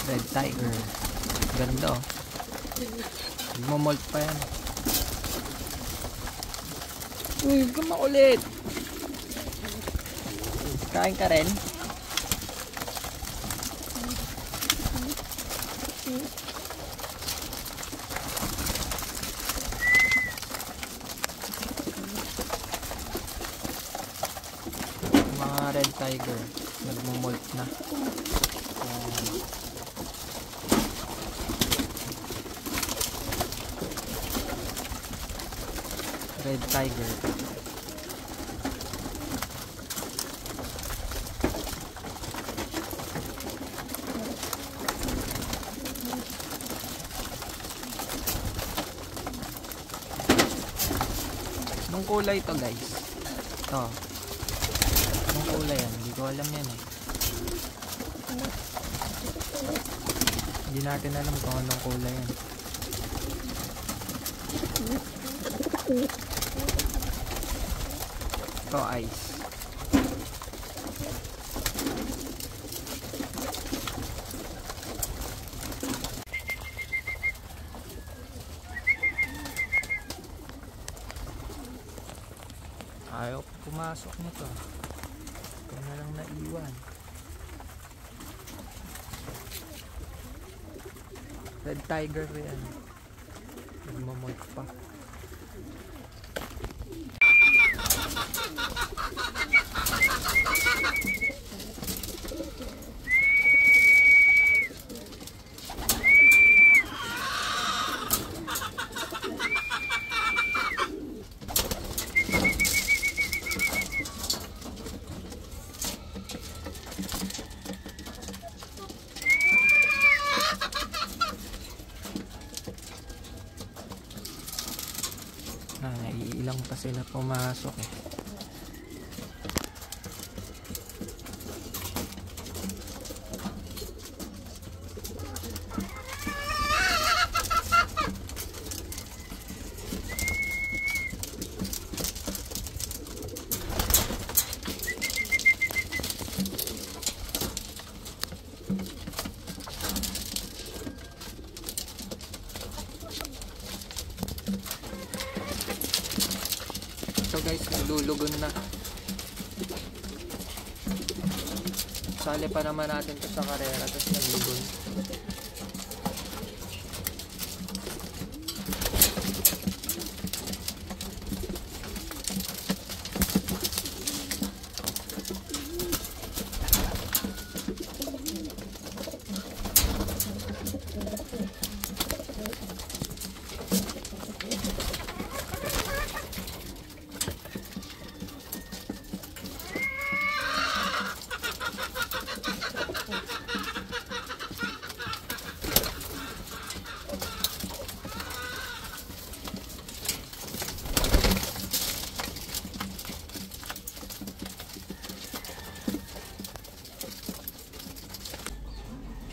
Red Tiger. Ganda oh. Magmomolt pa yan. Uy, kumakulit. Kain ka rin? Mga Red Tiger. Nagmomolt na. Red Tiger. Anong kulay ito guys? Ito. Anong kulay yan? Hindi ko alam yan eh. Hindi natin alam kung anong kulay yan. Ito ice. Ayaw pumasok nito. Ito na lang naiwan. Red Tiger yan. Nagmamolt pa. Ilang pa sila pumasok eh. So guys, naglulugon na. Sali pa naman natin ito sa karera, tapos naglugon.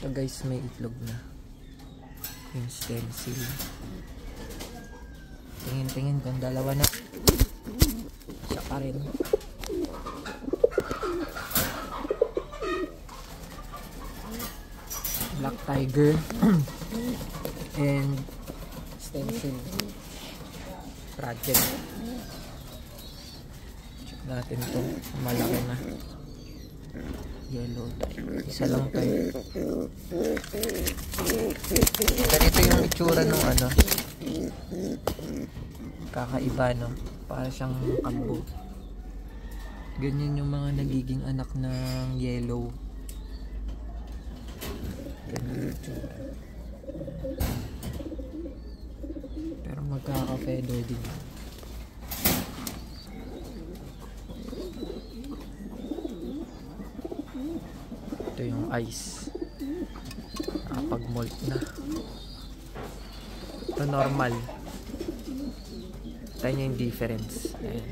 So guys, may itlog na yung stencil. Tingin kung dalawa na. Isa pa rin. Black Tiger and stencil project. Check natin to. Malaki na. Yellow Tiger. Isa lang tayo. Ganito yung itsura nung ano. Kakaiba no. Para siyang kambo. Ganyan yung mga nagiging anak ng yellow. Ganyan yung itsura. Pero magkaka-feather din. Ito yung ice. Nakapag-molt na. Ito normal. Tayo nyo yung difference. Ayan.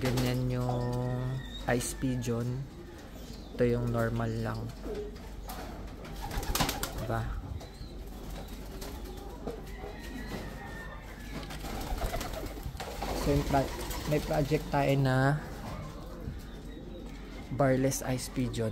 Ganyan yung ice pigeon. Ito yung normal lang. Diba? So yung may project tayo na barless ice pigeon.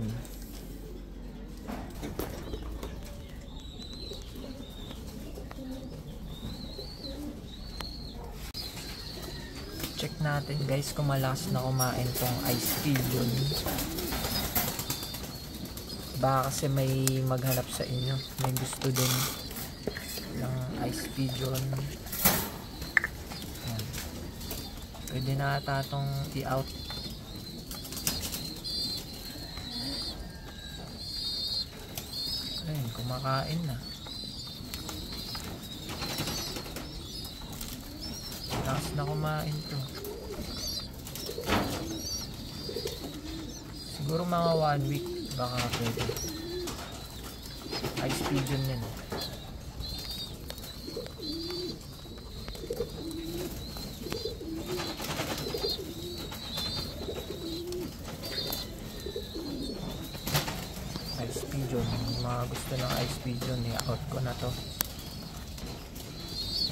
Check natin guys kung malakas na kumain tong ice pigeon. Baka kasi may maghanap sa inyo, may gusto din ng ice pigeon. Yan. Pwede na ata itong i-out. Ayun, kumakain na. Lakas na kumain to. Siguro mga 1 week baka pwede. Ice pigeon yan. Ice pigeon. Yung mga gusto ng ice pigeon, i-out ko na to.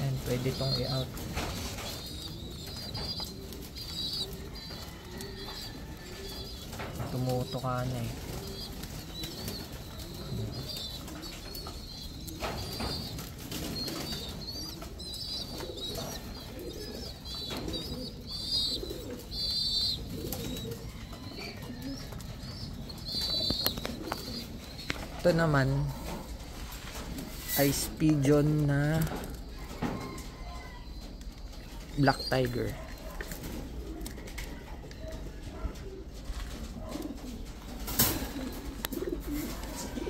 And pwede tong i-out. Tumuto ka na eh. Ito naman ice pigeon na black tiger.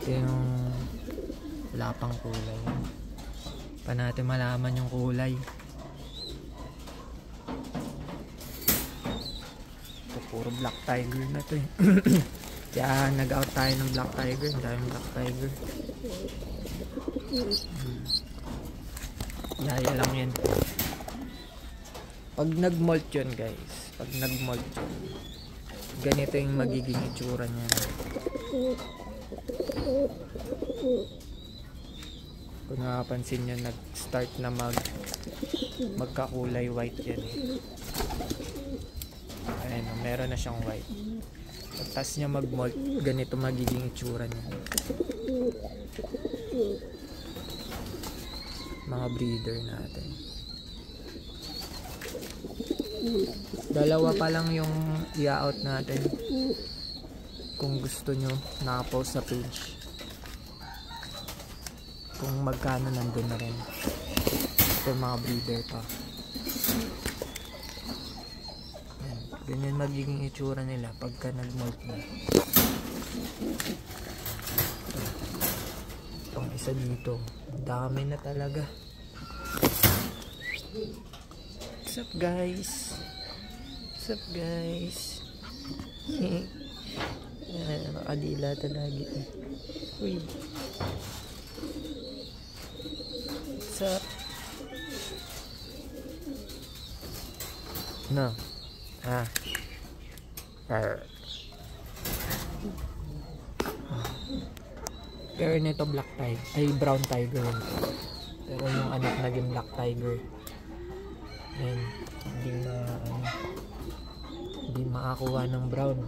Ito yung wala pang kulay. Pa natin malaman yung kulay. Ito puro black tiger na to eh. Kaya nag-out tayo ng black tiger. Ang daming black tiger. Yaya lang yan. Pag nag-molt yun guys, pag nag-molt yun, ganito yung magiging itsura niya. Kung nakapansin nyo, nag-start na magkakulay white yan eh. Ayan, meron na siyang white. Pagtas niya mag-molt, ganito magiging itsura niya. Mga breeder natin. Dalawa pa lang yung i-out natin. Kung gusto nyo, nakapost sa page. Kung magkano nandun na rin. Ito mga breeder pa. Yan. Ganyan magiging itsura nila pagka nag-molt na. Itong isa dito. Dami na talaga. What's up guys? What's up guys? Nakadila talaga. Uy. What's up? No. Ah. Pero nito black tiger. Ay, brown tiger. Pero yung anak naging black tiger. Ayan. Hindi makakuha ng brown.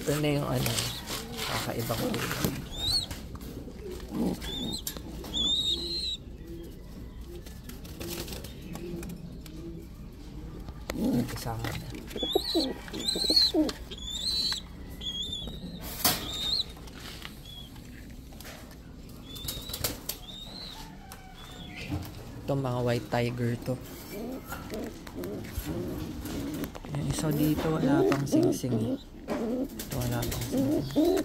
Ito na yung kakaibang kulay. Kasama na. Ito mga white tiger to. Yung isa dito wala pang sing-sing eh. Ito wala pang sing-sing.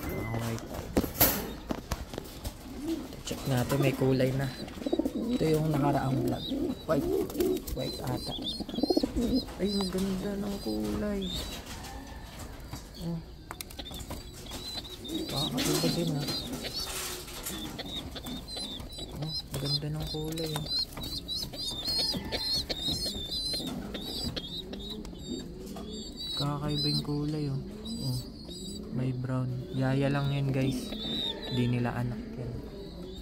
Mga white tiger. Check natin, may kulay na. Ito yung nakaraang vlog. White ata. Ay, ang ganda ng kulay. Oh. Pakakaiba din ha. Oh, maganda ng kulay oh. Kakaiba yung kulay oh. Oh. May brown. Yaya lang yun guys. Hindi nila anak yan.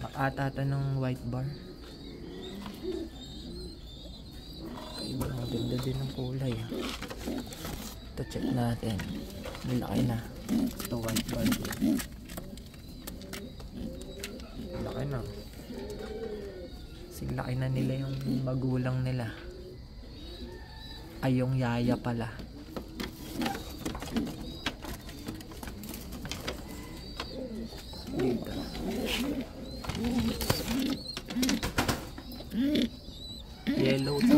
Makatata ng white bar. Kaiba, maganda din ang kulay. Ito, check natin. Malaki na. Ito, white band. Laki na. Laki na nila yung magulang nila. Ay, yung yaya pala. Dito. Yellow to.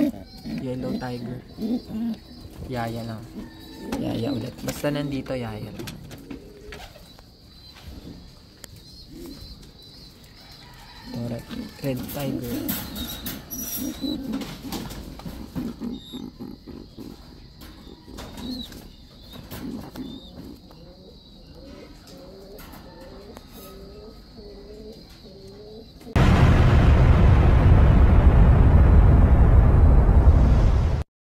Yellow tiger. Yaya lang. Yaya ulit. Basta nandito, yaya lang. Alright. Red tiger.